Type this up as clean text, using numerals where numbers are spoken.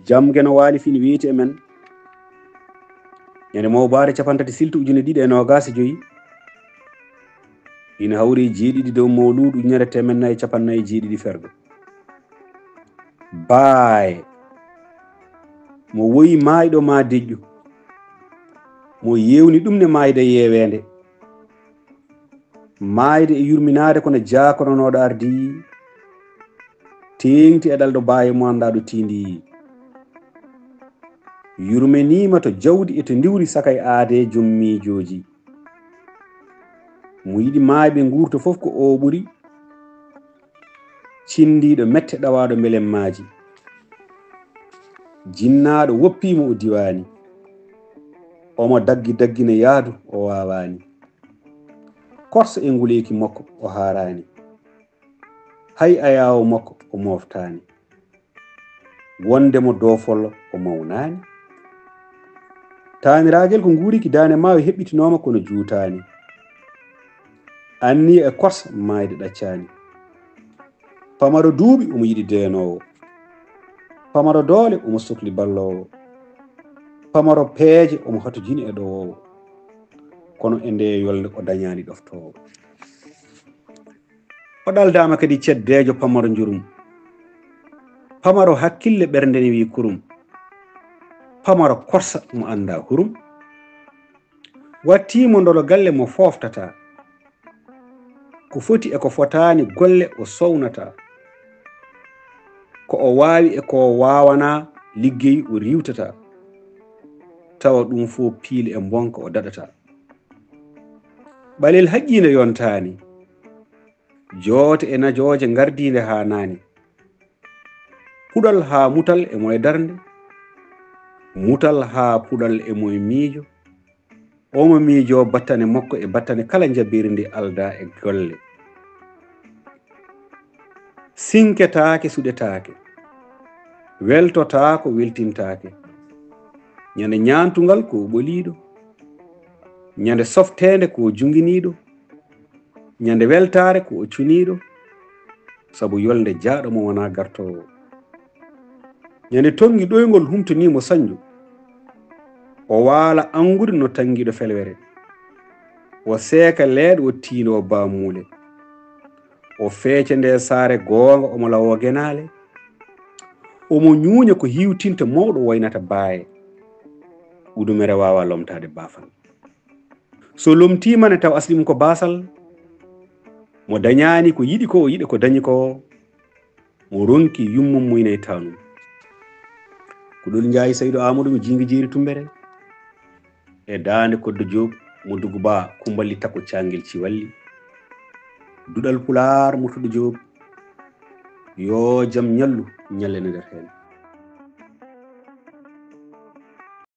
jamge no waali fini wiite men ñande mawbaare capantati siltu ujune ɗiɗi e nogas joyi ina hawri jeeɗiɗi dow mawludu ujunere temen nayyi capannayyi jeeɗiɗi fergo baaye mo woyi maayɗo ma deƴƴu mo yewni ɗum ne maayde yeewende maayde e yurminade kono jaakononoɗo ardi teŋti e ɗalɗo baaye mo annda ɗo tindi yurmenima to jawdi e to ndiwri sakay aade joom miijoji mo yiɗi maayɓe guurto fof ko o ɓuri cindiɗo mette ɗawaɗo mbelen maaji jinnaɗo woppimo o diwani omo daggi ne yaadu o wawani korso e nguleki makko o harani hay ayawo makko o moftani wondemo doofollo o mawnani taniragel ko guuriki dane ma o heɓɓitinoma kono juutani anni e korsa mayde ɗaccani pamaro duuɓi omo yiɗi denowo pamaro doole omo sohli ballowo pamaro peeje omo hato jini e ɗowowo kono e nde yolde o dañani ɗoftowo o ɗaldama kadi ceddejo pamaro jurum pamaro hakkille ɓernde ne wi kurum pamaro korsa mo anda hurum wattimo ndolo galle mo foftata ko foti e ko fotani golle o sownata ko o wawi e ko wawana liggey o riwtata tawa ɗum fof piile e bonka o daɗata ɓalel haqqine yontani joote e najoje gardide ha nani puɗal ha mutal e moye darde mutal ha puɗal e moye miijo omo miijo battane makko e battane kala jabirde alda e golle sinketake suɗetake weltotako weltintake ñande ñantugal ko ɓoliɗo ñande softede ko junguiniɗo ñande weltare ko o cuniɗo saabu yolde jaaɗo mo wona gartowo ñande tongi ɗoygol humtonimo sañju o waala angude no tanguiɗo felwere o seeka leeɗo o tiino bamule o feece nde saare goonga omo lawo genale omo ñuuña ko hiwtinta mawɗo waynata baaye udumere wawa lomtade baafal so lomtimane taw aslim ko basal mo dañani ko yiɗi ko o yiɗi ko dañi ko mo ronki yummum muyne tanum ko ɗol jaayi Saydou Amadou mo jingi jeeri tumbere e dande Koddo Diop mo dugu ba kumballi takko cangel Ciwalli duɗal Pulaar mo Tuddo Diop yo jam ñallu ñallene nder hen